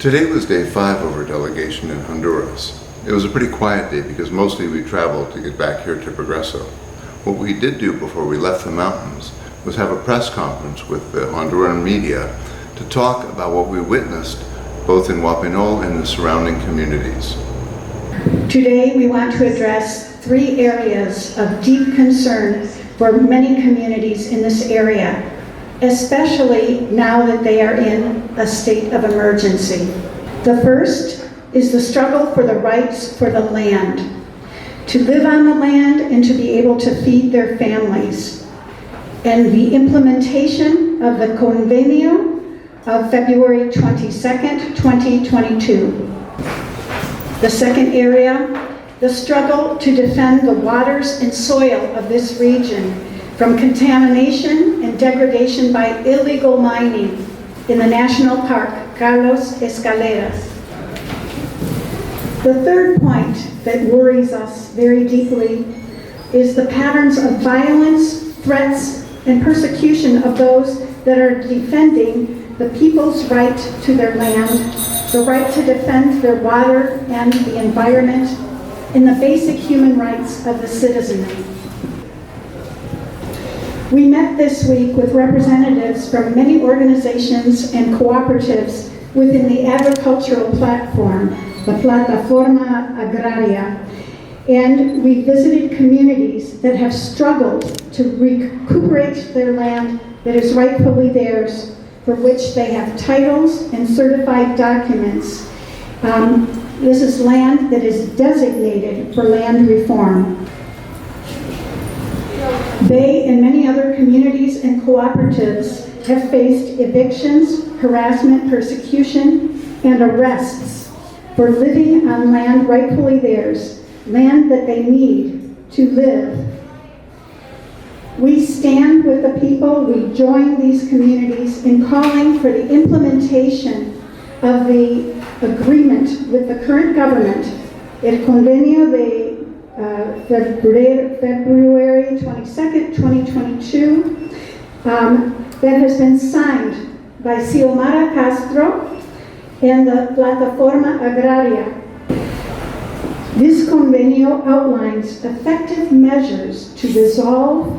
Today was day 5 of our delegation in Honduras. It was a pretty quiet day because mostly we traveled to get back here to Progreso. What we did do before we left the mountains was have a press conference with the Honduran media to talk about what we witnessed both in Huapinol and the surrounding communities. Today we want to address 3 areas of deep concern for many communities in this area, especially now that they are in a state of emergency. The first is the struggle for the rights for the land, to live on the land and to be able to feed their families, and the implementation of the Convenio of February 22nd, 2022. The second area, the struggle to defend the waters and soil of this region from contamination and degradation by illegal mining in the National Park Carlos Escaleras. The third point that worries us very deeply is the patterns of violence, threats, and persecution of those that are defending the people's right to their land, the right to defend their water and the environment, and the basic human rights of the citizenry. We met this week with representatives from many organizations and cooperatives within the agricultural platform, the Plataforma Agraria, and we visited communities that have struggled to recuperate their land that is rightfully theirs, for which they have titles and certified documents. This is land that is designated for land reform. They and many other communities and cooperatives have faced evictions, harassment, persecution, and arrests for living on land rightfully theirs, land that they need to live. We stand with the people, we join these communities in calling for the implementation of the agreement with the current government, El Convenio de February 22nd, 2022, that has been signed by Xiomara Castro and the Plataforma Agraria. This convenio outlines effective measures to resolve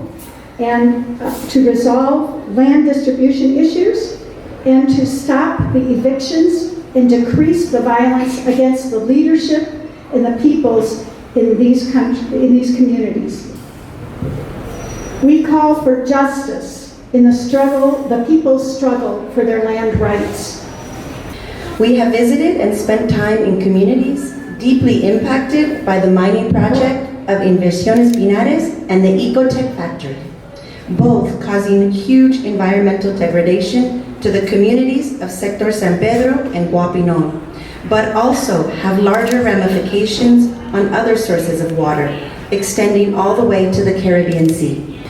land distribution issues and to stop the evictions and decrease the violence against the leadership and the peoples in these communities. We call for justice in the people's struggle for their land rights. We have visited and spent time in communities deeply impacted by the mining project of Inversiones Pinares and the Ecotech factory, both causing huge environmental degradation to the communities of Sector San Pedro and Huapinol, but also have larger ramifications on other sources of water, extending all the way to the Caribbean Sea.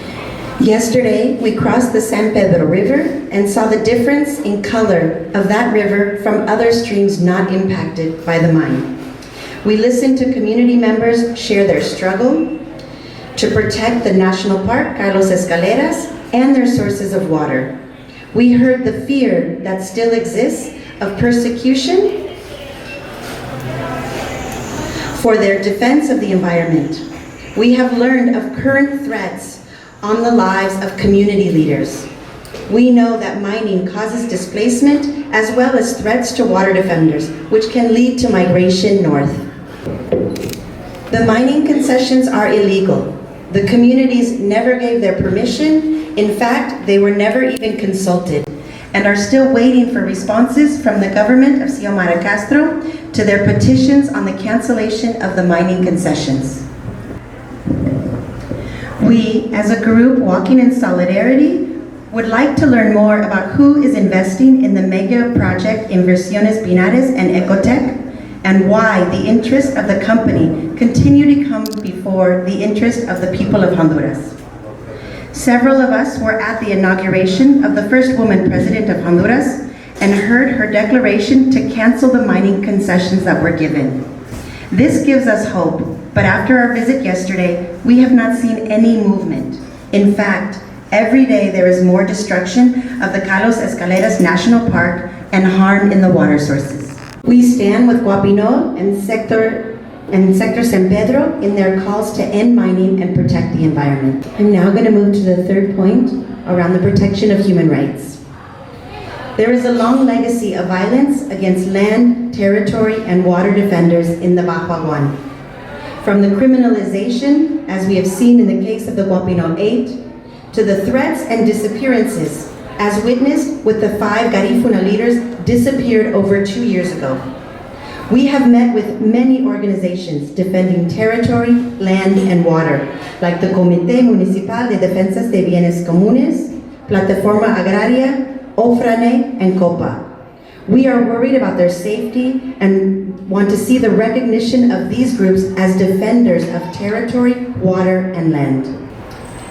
Yesterday, we crossed the San Pedro River and saw the difference in color of that river from other streams not impacted by the mine. We listened to community members share their struggle to protect the National Park Carlos Escaleras and their sources of water. We heard the fear that still exists of persecution for their defense of the environment. We have learned of current threats on the lives of community leaders. We know that mining causes displacement as well as threats to water defenders, which can lead to migration north. The mining concessions are illegal. The communities never gave their permission. In fact, they were never even consulted and are still waiting for responses from the government of Xiomara Castro to their petitions on the cancellation of the mining concessions. We, as a group walking in solidarity, would like to learn more about who is investing in the mega project Inversiones Pinares and Ecotech, and why the interests of the company continue to come before the interest of the people of Honduras. Several of us were at the inauguration of the first woman president of Honduras and heard her declaration to cancel the mining concessions that were given. This gives us hope, but after our visit yesterday, we have not seen any movement. In fact, every day there is more destruction of the Carlos Escaleras National Park and harm in the water sources. We stand with Guapinol and Sector San Pedro in their calls to end mining and protect the environment. I'm now going to move to the third point around the protection of human rights. There is a long legacy of violence against land, territory, and water defenders in the Bajo Aguán. From the criminalization, as we have seen in the case of the Guapinol 8, to the threats and disappearances, as witnessed with the 5 Garifuna leaders disappeared over 2 years ago. We have met with many organizations defending territory, land, and water, like the Comité Municipal de Defensas de Bienes Comunes, Plataforma Agraria, OFRANE, and COPA. We are worried about their safety and want to see the recognition of these groups as defenders of territory, water, and land.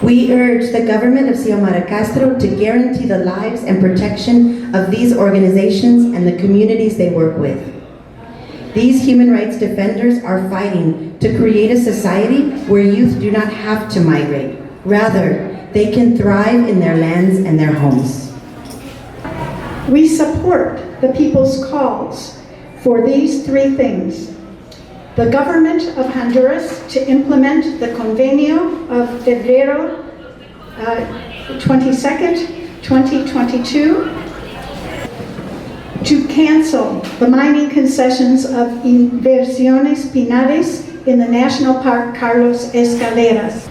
We urge the government of Xiomara Castro to guarantee the lives and protection of these organizations and the communities they work with. These human rights defenders are fighting to create a society where youth do not have to migrate. Rather, they can thrive in their lands and their homes. We support the people's calls for these 3 things. The government of Honduras to implement the Convenio of Febrero 22nd, 2022, to cancel the mining concessions of Inversiones Pinares in the National Park Carlos Escaleras,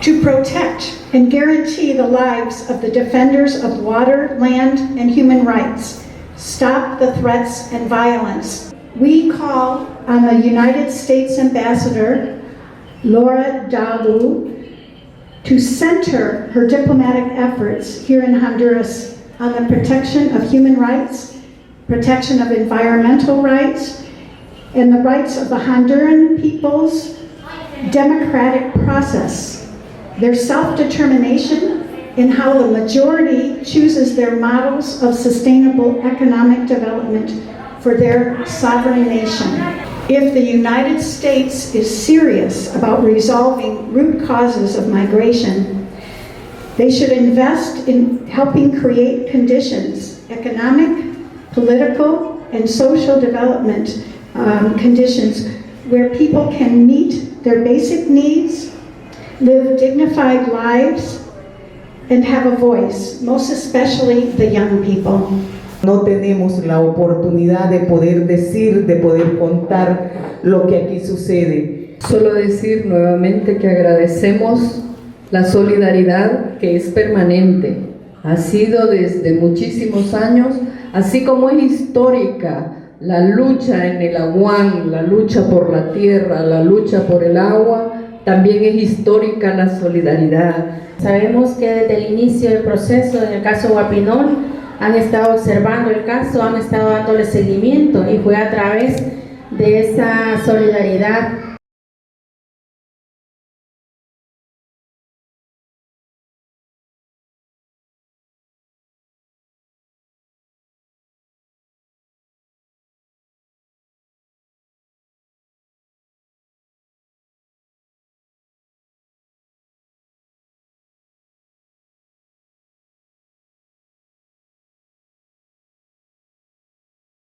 to protect and guarantee the lives of the defenders of water, land, and human rights, stop the threats and violence. We call on the United States Ambassador, Laura Dalu, to center her diplomatic efforts here in Honduras on the protection of human rights, protection of environmental rights, and the rights of the Honduran people's democratic process, their self-determination, and how the majority chooses their models of sustainable economic development for their sovereign nation. If the United States is serious about resolving root causes of migration, they should invest in helping create conditions, economic, political, and social development conditions where people can meet their basic needs, live dignified lives, and have a voice, most especially the young people. No tenemos la oportunidad de poder decir, de poder contar lo que aquí sucede. Solo decir nuevamente que agradecemos la solidaridad que es permanente. Ha sido desde muchísimos años, así como es histórica la lucha en el Aguán, la lucha por la tierra, la lucha por el agua, también es histórica la solidaridad. Sabemos que desde el inicio del proceso, en el caso Guapinol, han estado observando el caso, han estado dándole seguimiento y fue a través de esa solidaridad